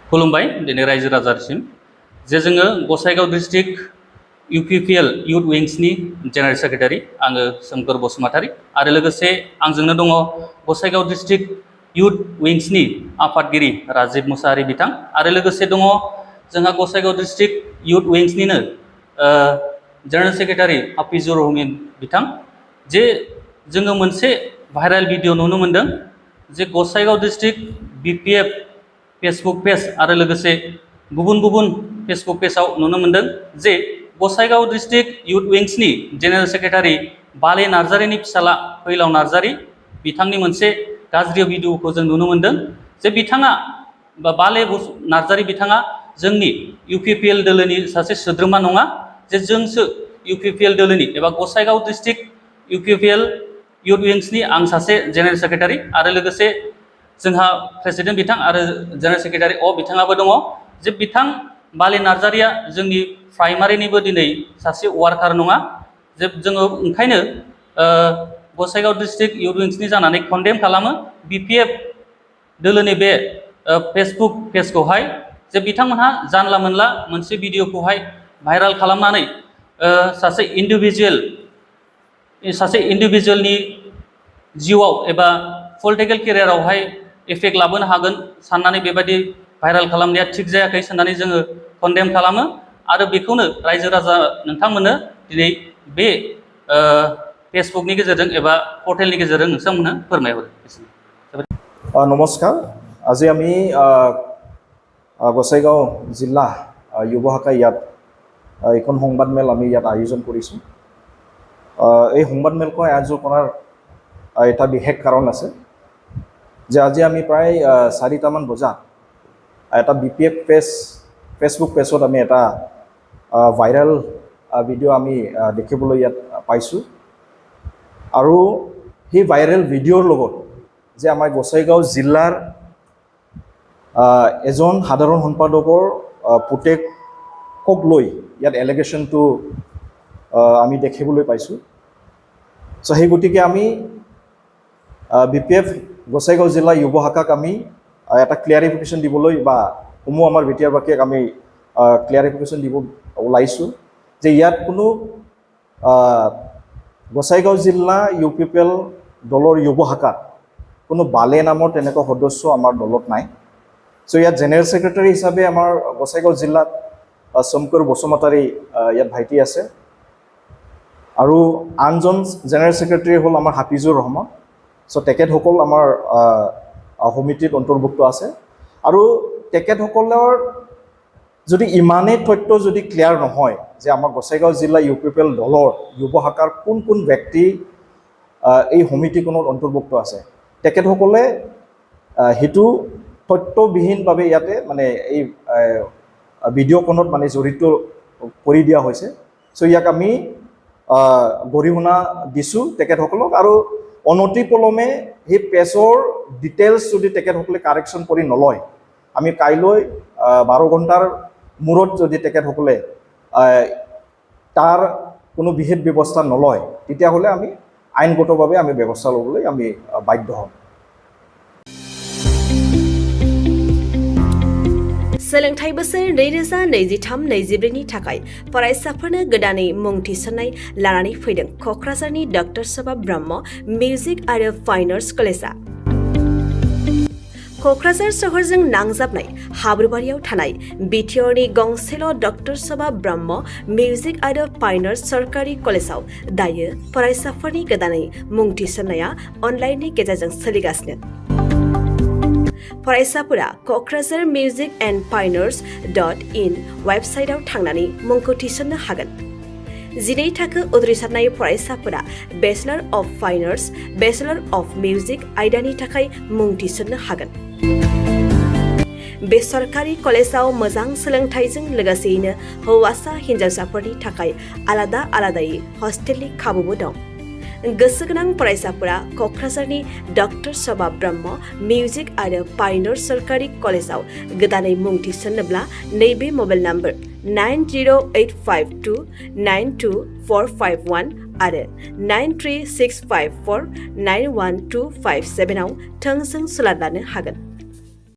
खुलुमबाय दिनै रायजो राजासिम जे जोङो गसाइगाव डिस्ट्रिक्ट UPPL इउथ विंसनि जेनेरेल सेक्रेटारि आङो सोमखोर बसुमतारी आरो लोगोसे आंजोंनो दङ गसाइगाव डिस्ट्रिक्ट इउथ विंसनि आफादगिरि राजिब मुसाहारि बिथां आरो लोगोसे दङ जोंहा गसाइगाव डिस्ट्रिक्ट इउथ विंसनिनो जेनेरेल सेक्रेटारि हाफिजुर रहमान बिथां जे जोङो मोनसे भाइरेल भिडिअ नुनो मोन्दों जे Gossaigaon district B.P.F Facebook page आरो लोगोसे गुबुन गुबुन फेसबुक पेजाव नुनो मोन्दों जे गसाइगाव डिस्ट्रिक्ट इउथ विंसनि जेनेरेल सेक्रेटारि बाले नार्जारिनि फिसाला फैलाव नार्जारि बिथांनि मोनसे गाज्रि भिडिअखौ जों नुनो मोन्दों जे बिथाङा बाले नार्जारि बिथाङा जोंनि UPPL दोलोनि सासे सोद्रोमा नङा जे जोंसो UPPL दोलोनि एबा गसाइगाव डिस्ट्रिक्ट UPPL इउथ विंसनि आं सासे जेनेरेल सेक्रेटारि आरो लोगोसे जोंहा प्रेसिडेन्ट बिथां आरो जेनेरेल सेक्रेटारि बिथाङाबो दङ जे बिथां बाले नार्जारिया जोंनि प्राइमारिनिबो दिनै सासे वार्कार नङा जे जोङो ओंखायनो गसाइगाव डिस्ट्रिक्ट इउथ विंसनि जानानै कन्डेम खालामो B.P.F दोलोनि बे फेसबुक पेजखौहाय जे बिथांमोनहा जानला मोनला मोनसे भिडिअखौहाय भाइरेल खालामनानै सासे इन्डिभिजुवेलनि जिउआव एबा पलिटिकेल केरियारावहाय इफेक्ट लाबोनो हागोन साननानै बेबायदि भाइरेल खालामनाया थिग जायाखै साननानै जोङो कन्डेम खालामो आरो बेखौनो रायजो राजा नोंथांमोननो दिनै बे फेसबुकनि गेजेरजों एबा पर्टेलनि गेजेरजों नोंथांमोननो फोरमायहरो। নমস্কাৰ আজি আমি গোসাইগাঁও জিলা যুৱ শাখা ইয়াত এখন সংবাদমেল আমি ইয়াত আয়োজন কৰিছোঁ। এই সংবাদমেলখন আয়োজন কৰাৰ এটা বিশেষ কাৰণ আছে যে আজি আমি প্ৰায় 4টামান বজাত এটা B.P.F ফেচবুক পেজত আমি এটা ভাইৰেল ভিডিঅ' আমি দেখিবলৈ ইয়াত পাইছোঁ আৰু সেই ভাইৰেল ভিডিঅ'ৰ লগত যে আমাৰ গোসাইগাঁও জিলাৰ এজন সাধাৰণ সম্পাদকৰ পুতেকক লৈ ইয়াত এলিগেশ্যনটো আমি দেখিবলৈ পাইছোঁ। চ' সেই গতিকে আমি B.P.F গোসাইগাঁও জিলা যুৱ শাখাক আমি এটা ক্লিয়াৰিফিকেশ্যন দিবলৈ বা সমূহ আমাৰ বেটিয়াৰবাসীক আমি ক্লিয়াৰিফিকেশ্যন দিব ওলাইছোঁ যে ইয়াত কোনো গোসাইগাঁও জিলা UPPL দলৰ যুৱ শাখাত কোনো বালে নামৰ তেনেকুৱা সদস্য আমাৰ দলত নাই। চ' ইয়াত জেনেৰেল ছেক্ৰেটাৰী হিচাপে আমাৰ গোসাইগাঁও জিলাত সোমকৰ বসুমতাৰী ইয়াত ভাইটি আছে আৰু আনজন জেনেৰেল ছেক্ৰেটাৰী হ'ল আমাৰ হাফিজুৰ ৰহমান। চ' তেখেতসকল আমাৰ সমিতিত অন্তৰ্ভুক্ত আছে আৰু তেখেতসকলৰ যদি ইমানেই তথ্য যদি ক্লিয়াৰ নহয় যে আমাৰ গোসাইগাঁও জিলা UPPL দলৰ যুৱ শাখাৰ কোন কোন ব্যক্তি এই সমিতিখনত অন্তৰ্ভুক্ত আছে তেখেতসকলে সেইটো তথ্যবিহীনভাৱে ইয়াতে মানে এই ভিডিঅ'খনত মানে জড়িত কৰি দিয়া হৈছে। চ' ইয়াক আমি গৰিহণা দিছোঁ তেখেতসকলক আৰু অনতিপলমে সেই পেজৰ ডিটেইলছ যদি তেখেতসকলে কাৰেকশ্যন কৰি নলয় আমি কাইলৈ 12 ঘণ্টাৰ মূৰত যদি তেখেতসকলে তাৰ কোনো বিহিত ব্যৱস্থা নলয় তেতিয়াহ'লে আমি আইনগতভাৱে আমি ব্যৱস্থা ল'বলৈ আমি বাধ্য হ'ম। सोलोंथाइ बोसोर 2023-24 नि थाखाय फरायसाफोरनो गोदानै मुं थिसननाय लानानै फैदों क'क्राझारनि डक्टर सभा ब्रह्म मिउजिक आरो फाइन आर्ट्स कलेजआ। क'क्राझार सहरजों नांजाबनाय हाब्रुबारियाव थानाय बिटिआरनि गंसेल' डक्टर सभा ब्रह्म मिउजिक आरो फाइन आर्ट्स सरकारि कलेजआव दायो फरायसाफोरनि गोदानै मुं थिसननाया अनलाइननि गेजेरजों सोलिगासिनो। फरायसाफोरा क'क्राझार मिउजिक एन्ड फाइन आर्ट्स.in वेबसाइटआव थांनानै मुंखौ थिसननो हागोन। 12 थाखो उद्रिसारनाय फरायसाफोरा bachelor of fine arts, bachelor of music आयदानि थाखाय मुं थिसननो हागोन। बे सरकारि कलेजआव मोजां सोलोंथाइजों लोगोसेयैनो हौवासा हिन्जावसाफोरनि थाखाय आलादा आलादायै हस्टेलनि खाबुबो दं। गोसो गोनां फरायसाफोरा क'क्राझारनि डक्टर सभा ब्रह्म मिउजिक आरो फाइन आर्ट्स सरकारि कलेजआव गोदानै मुं थिसन्नोब्ला नैबे मबाइल नम्बर 9085292451 आरो 93654912557 आव थोंजों सुलाद लानो हागोन।